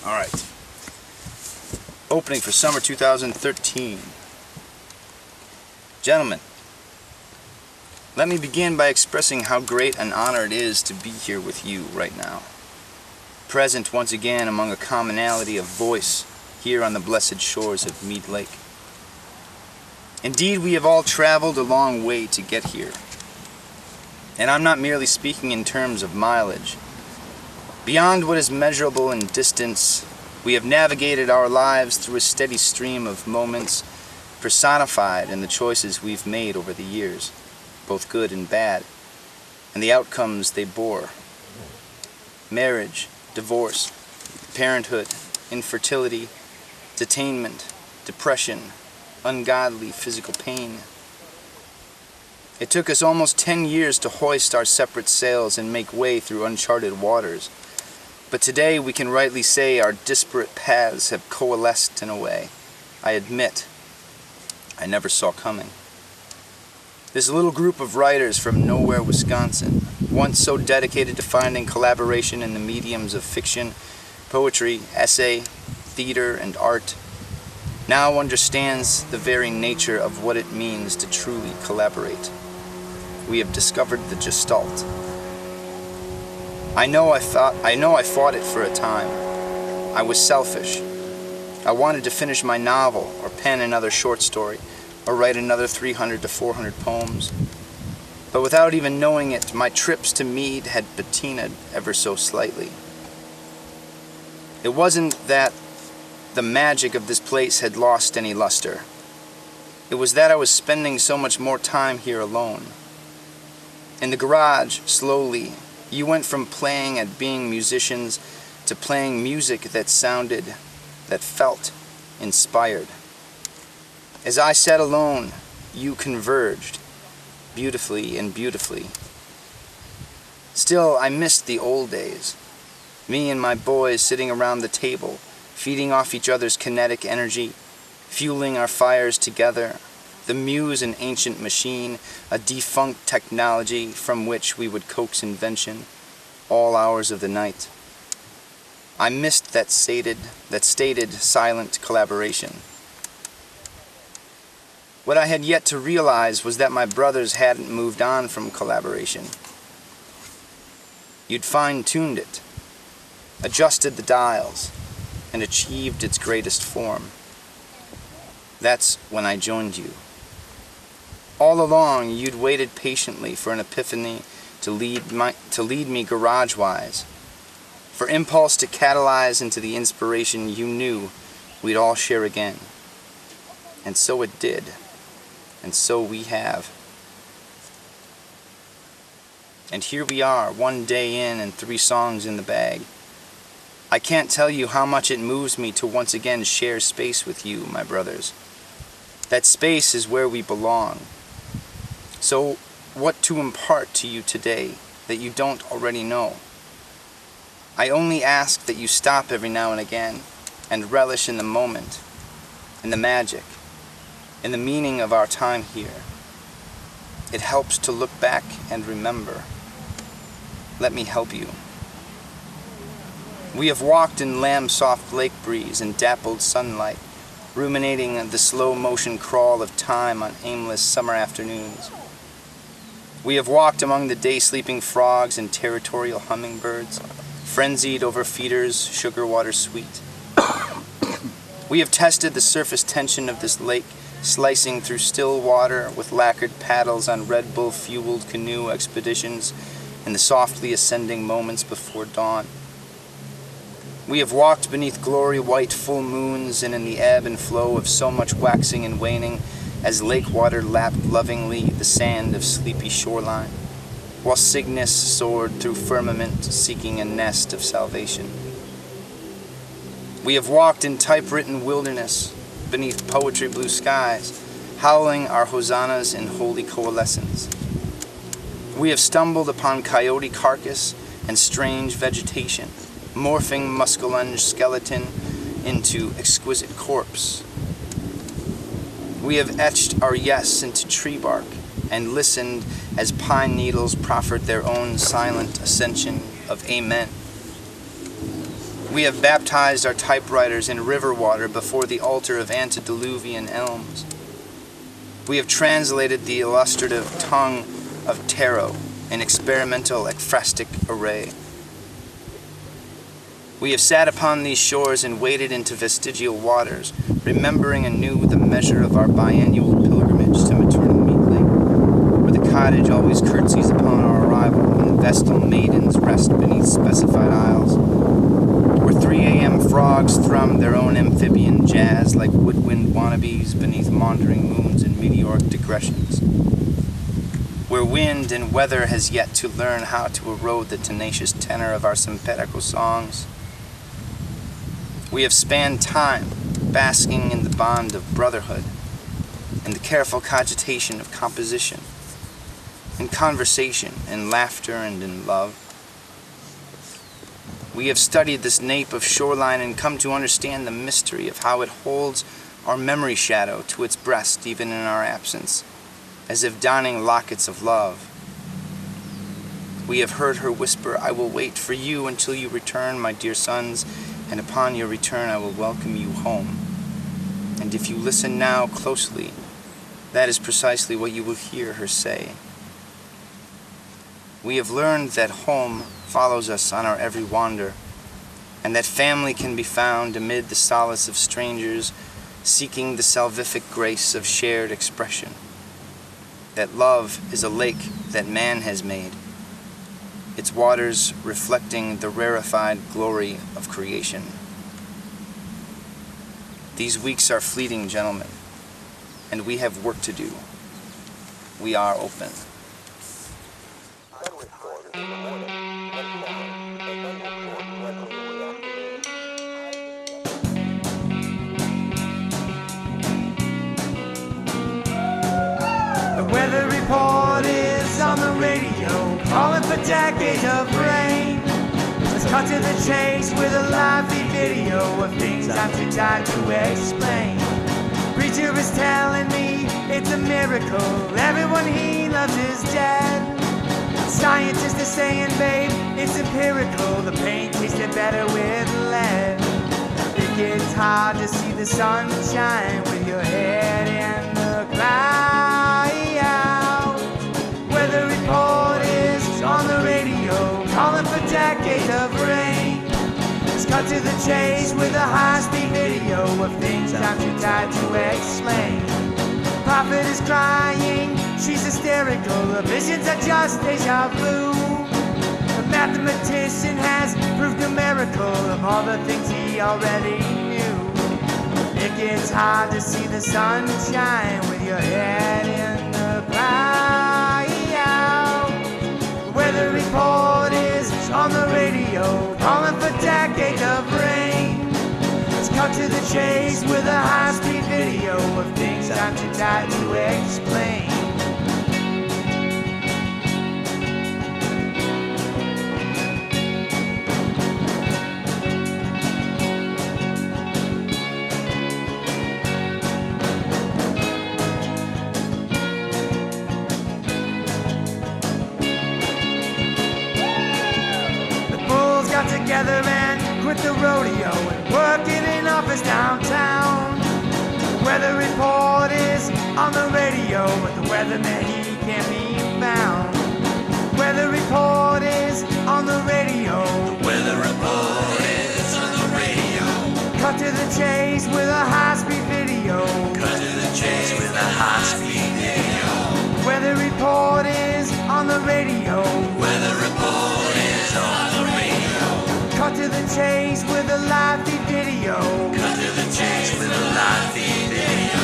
Alright. Opening for summer 2013. Gentlemen, let me begin by expressing how great an honor it is to be here with you right now. Present once again among a commonality of voice here on the blessed shores of Mead Lake. Indeed, we have all traveled a long way to get here. And I'm not merely speaking in terms of mileage. Beyond what is measurable in distance, we have navigated our lives through a steady stream of moments personified in the choices we've made over the years, both good and bad, and the outcomes they bore. Marriage, divorce, parenthood, infertility, detainment, depression, ungodly physical pain. It took us almost 10 years to hoist our separate sails and make way through uncharted waters. But today we can rightly say our disparate paths have coalesced in a way, I admit, I never saw coming. This little group of writers from nowhere, Wisconsin, once so dedicated to finding collaboration in the mediums of fiction, poetry, essay, theater, and art, now understands the very nature of what it means to truly collaborate. We have discovered the Gestalt. I know I fought it for a time. I was selfish. I wanted to finish my novel, or pen another short story, or write another 300 to 400 poems. But without even knowing it, my trips to Mead had patinaed ever so slightly. It wasn't that the magic of this place had lost any luster. It was that I was spending so much more time here alone. In the garage, slowly, you went from playing at being musicians to playing music that sounded, that felt, inspired. As I sat alone, you converged, beautifully and beautifully. Still, I missed the old days. Me and my boys sitting around the table, feeding off each other's kinetic energy, fueling our fires together. The muse, an ancient machine, a defunct technology from which we would coax invention, all hours of the night. I missed that stated silent collaboration. What I had yet to realize was that my brothers hadn't moved on from collaboration. You'd fine-tuned it, adjusted the dials, and achieved its greatest form. That's when I joined you. All along, you'd waited patiently for an epiphany to lead me garage-wise, for impulse to catalyze into the inspiration you knew we'd all share again. And so it did, and so we have. And here we are, one day in and 3 songs in the bag. I can't tell you how much it moves me to once again share space with you, my brothers. That space is where we belong. So, what to impart to you today that you don't already know? I only ask that you stop every now and again and relish in the moment, in the magic, in the meaning of our time here. It helps to look back and remember. Let me help you. We have walked in lamb-soft lake breeze and dappled sunlight, ruminating the slow-motion crawl of time on aimless summer afternoons. We have walked among the day-sleeping frogs and territorial hummingbirds, frenzied over feeders sugar water sweet. We have tested the surface tension of this lake, slicing through still water with lacquered paddles on Red Bull-fueled canoe expeditions in the softly ascending moments before dawn. We have walked beneath glory-white full moons and in the ebb and flow of so much waxing and waning as lake water lapped lovingly the sand of sleepy shoreline, while Cygnus soared through firmament seeking a nest of salvation. We have walked in typewritten wilderness beneath poetry blue skies, howling our hosannas in holy coalescence. We have stumbled upon coyote carcass and strange vegetation, morphing muskellunge skeleton into exquisite corpse. We have etched our yes into tree bark and listened as pine needles proffered their own silent ascension of amen. We have baptized our typewriters in river water before the altar of antediluvian elms. We have translated the illustrative tongue of tarot in experimental ekphrastic array. We have sat upon these shores and waded into vestigial waters, remembering anew the measure of our biannual pilgrimage to maternal Meat Lake, where the cottage always curtsies upon our arrival, and the vestal maidens rest beneath specified aisles, where 3 a.m. frogs thrum their own amphibian jazz like woodwind wannabes beneath maundering moons and meteoric digressions, where wind and weather has yet to learn how to erode the tenacious tenor of our sympatical songs. We have spanned time, basking in the bond of brotherhood, in the careful cogitation of composition, in conversation, in laughter, and in love. We have studied this nape of shoreline and come to understand the mystery of how it holds our memory shadow to its breast even in our absence, as if donning lockets of love. We have heard her whisper, "I will wait for you until you return, my dear sons, and upon your return I will welcome you home." And if you listen now closely, that is precisely what you will hear her say. We have learned that home follows us on our every wander, and that family can be found amid the solace of strangers seeking the salvific grace of shared expression. That love is a lake that man has made, its waters reflecting the rarefied glory of creation. These weeks are fleeting, gentlemen, and we have work to do. We are open. The weather report is on the radio, calling for decades of rain. Let's cut to the chase with a lively video of things I'm too tired to explain. Preacher is telling me it's a miracle, everyone he loves is dead. Scientists are saying, babe, it's empirical, the pain tasted better with lead. It gets hard to see the sunshine with your head in the cloud. Weather report is on the radio, calling for decades of rain. Let's cut to the chase with a high-speed video of things I'm too tired to explain. Prophet is crying, she's hysterical, the visions are just deja vu. The mathematician has proved a miracle of all the things he already knew. It gets hard to see the sunshine with your head in the cloud. Weather report is on the radio, calling for decades of rain. Let's cut to the chase with a high-speed video of things I'm too tired to explain. Together and quit the rodeo and work in an office downtown. The weather report is on the radio, but the weatherman he can't be found. The weather report is on the radio. The weather report is on the radio. Cut to the chase with a high-speed video. Cut to the chase with a high-speed video. The weather report is on the radio. Weather report is on the radio. Cut to the chase with a live feed video. Cut to the chase with a live feed video.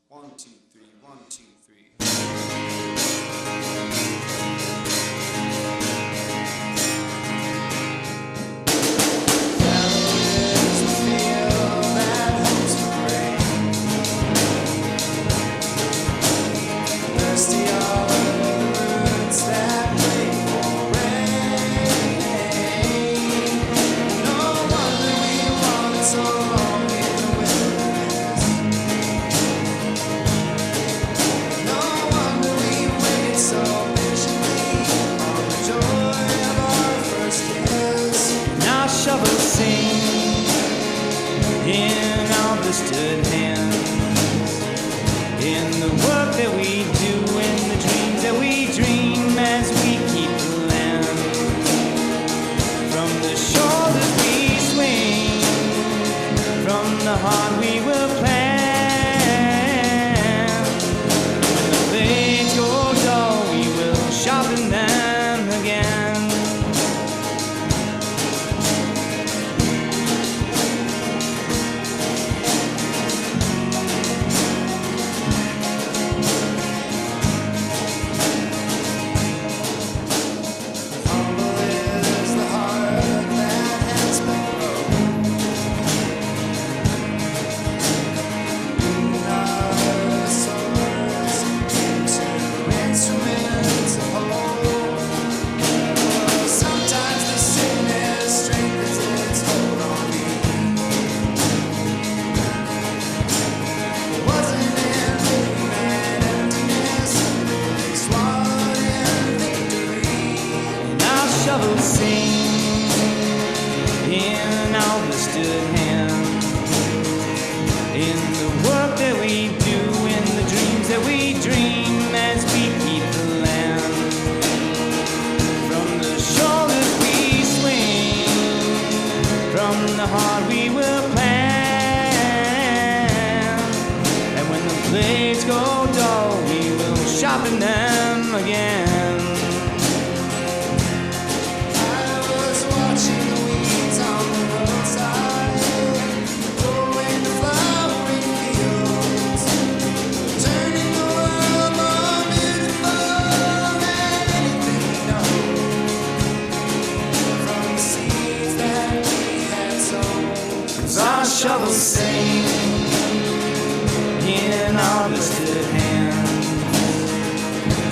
One, two, three, 1, 2, 3. Feel that sing in our blistered hands, in the work that we do, in the dreams that we dream as we keep the land. From the shoulders we swing, from the heart we will plan, and when the blades go dull we will sharpen them again. Our shovels sing in our blistered hands,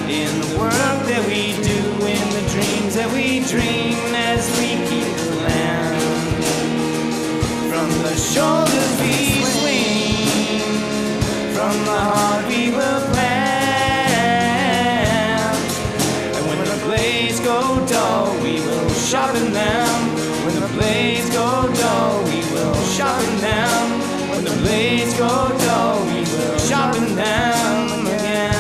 in the work that we do, in the dreams that we dream as we keep the land. From the shoulders we swing, from the heart we will plan, and when the blades go dull we will sharpen them. When the blades go dull we will sharpen them. When the blades go dull we will sharpen them again.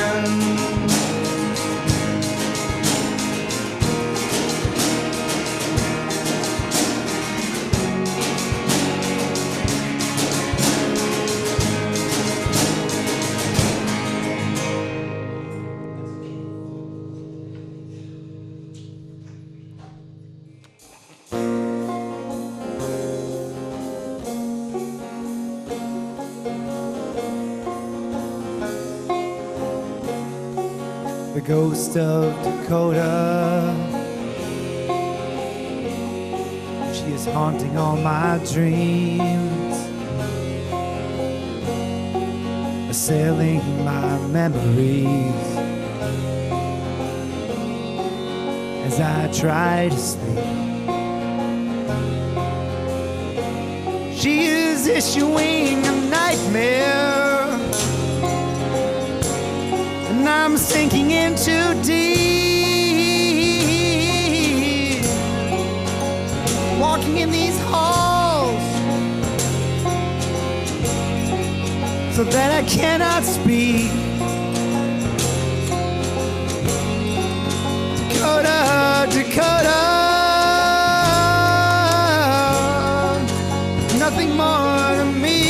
The ghost of Dakota, she is haunting all my dreams, assailing my memories as I try to sleep. She is issuing a nightmare, and I'm sinking in too deep, walking in these halls so that I cannot speak. Dakota, Dakota, nothing more to me.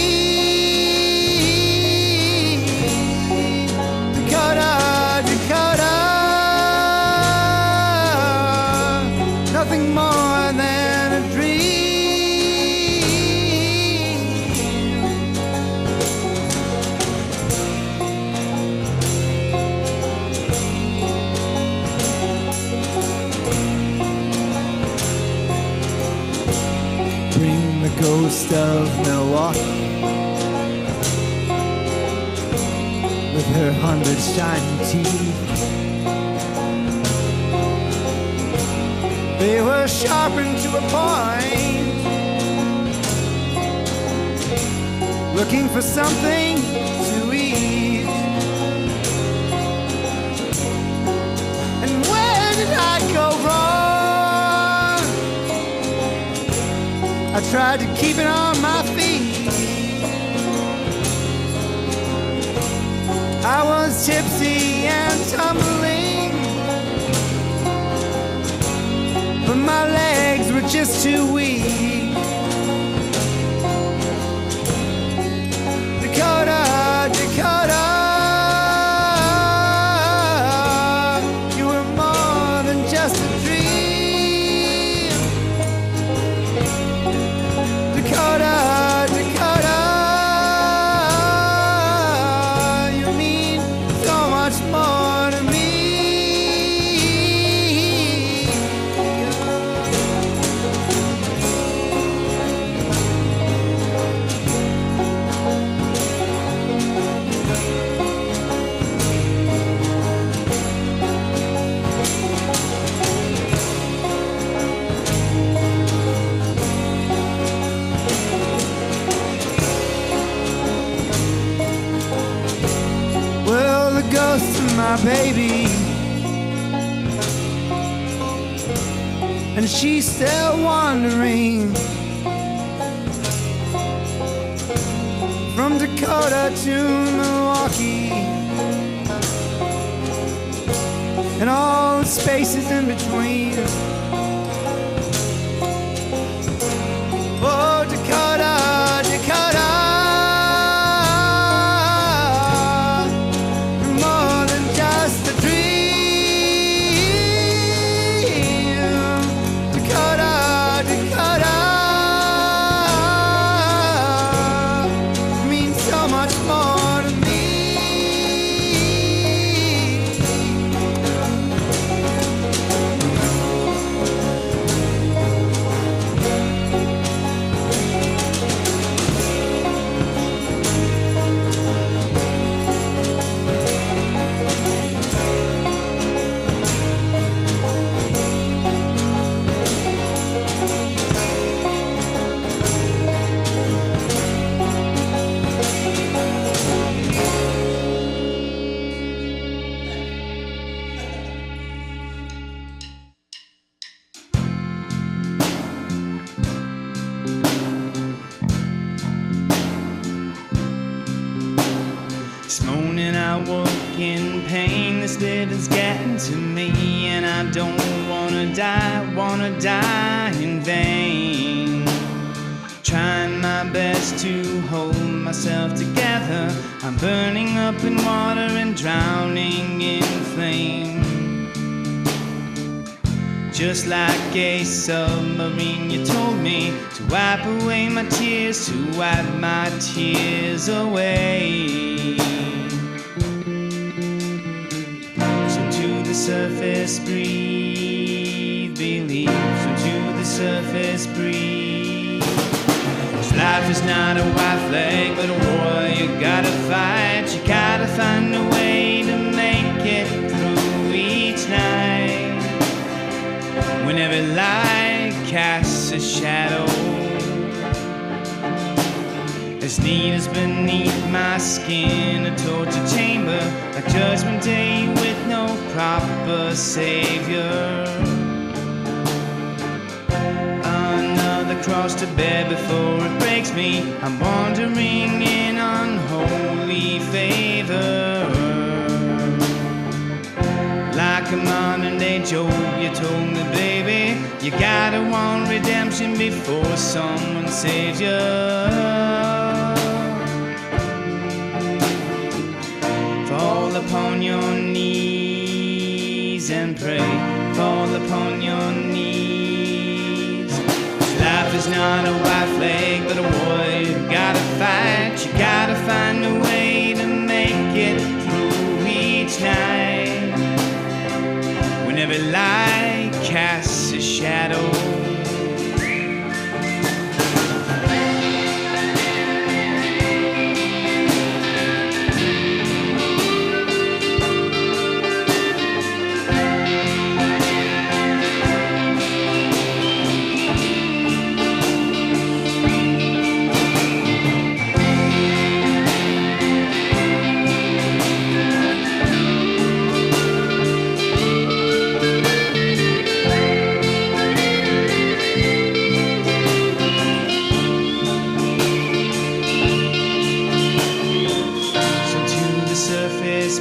Nothing more than a dream. Bring the ghost of Milwaukee with her 100 shining teeth. They were sharpened to a point, looking for something to eat. And where did I go wrong? I tried to keep it on my feet. I was tipsy and tumbling, but my legs were just too weak. Dakota, Dakota, you were more than just a dream. Dakota, Dakota, you mean so much more to me. Ghost of my baby and she's still wandering from Dakota to Milwaukee and all the spaces in between. Oh, Dakota, Dakota, you're more than just a dream. Dakota, Dakota, you mean so much more to me. This morning I woke in pain, this living's getting to me, and I don't wanna die in vain. Trying my best to hold myself together, I'm burning up in water and drowning in flame. Just like a submarine, you told me to wipe away my tears, to wipe my tears away. Swim to the surface, breathe, believe. Swim to the surface, breathe. 'Cause life is not a white flag, but a war you gotta fight. You gotta find a way to make it through each night. When every light casts a shadow, as neat as beneath my skin, a torture chamber, a judgment day with no proper savior. Another cross to bear before it breaks me, I'm wandering in unholy favor. Like a modern day Job, you told me, baby, you gotta want redemption before someone saves you. Fall upon your knees and pray. Fall upon your knees. Life is not a white flag, but a war you gotta fight. You gotta find a way to make it through each night. When every light casts a shadow,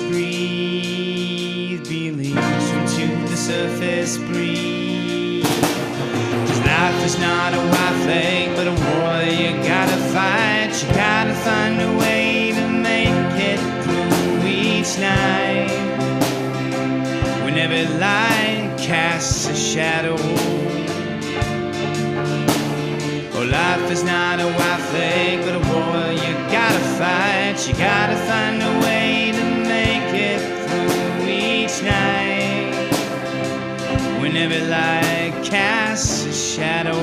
breathe, believe. Swim to the surface, breathe. 'Cause life is not a white flag, but a war you gotta fight. You gotta find a way to make it through each night. When every light casts a shadow. Oh, life is not a white flag, but a war you gotta fight. You gotta find a way to make it through each night. When every light casts a shadow.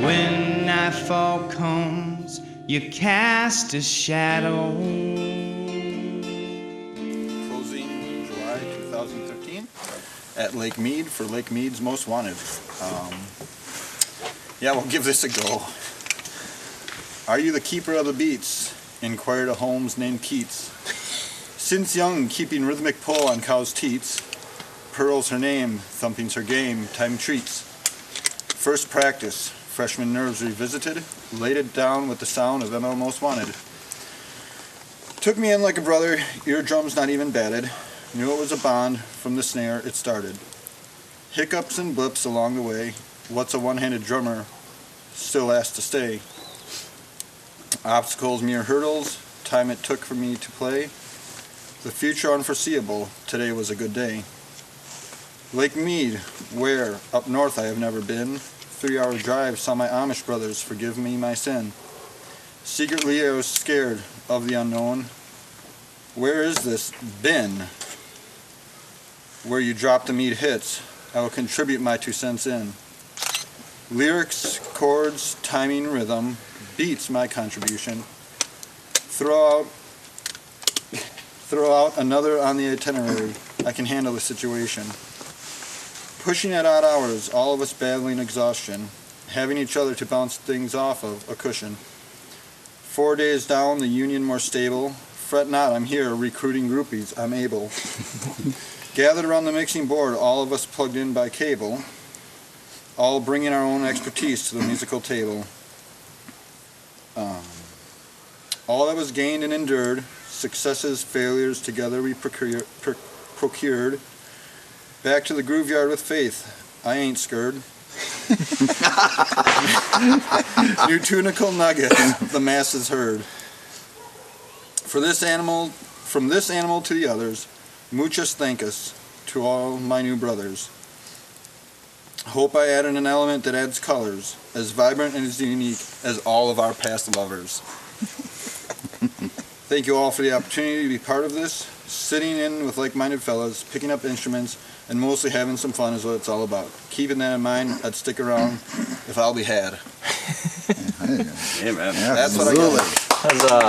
When nightfall comes, you cast a shadow. Closing July 2013 at Lake Mead for Lake Mead's Most Wanted. Yeah, we'll give this a go. Are you the keeper of the beats? Inquired a Holmes named Keats. Since young, keeping rhythmic pull on cows' teats, Pearl's her name, thumping's her game, time treats. First practice, freshman nerves revisited, laid it down with the sound of ML Most Wanted. Took me in like a brother, eardrums not even batted, knew it was a bond, from the snare it started. Hiccups and blips along the way, what's a one-handed drummer still asked to stay. Obstacles, mere hurdles, time it took for me to play. The future unforeseeable, today was a good day. Lake Mead, where, up north I have never been. 3-hour drive, saw my Amish brothers, forgive me my sin. Secretly I was scared of the unknown. Where is this bin? Where you drop the Mead hits, I will contribute my 2 cents in. Lyrics, chords, timing, rhythm, beats my contribution. Throw out another on the itinerary. I can handle the situation. Pushing at odd hours, all of us battling exhaustion, having each other to bounce things off of, a cushion. 4 days down, the union more stable. Fret not, I'm here, recruiting groupies, I'm able. Gathered around the mixing board, all of us plugged in by cable, all bringing our own expertise to the musical table. All that was gained and endured, successes, failures, together we procured. Back to the groove yard with faith, I ain't scared. New tunical nugget, the masses heard. From this animal to the others, muchas thankas to all my new brothers. Hope I added an element that adds colors, as vibrant and as unique as all of our past lovers. Thank you all for the opportunity to be part of this. Sitting in with like-minded fellas, picking up instruments, and mostly having some fun is what it's all about. Keeping that in mind, I'd stick around if I'll be had. Yeah, man. That's what I got. Huzzah.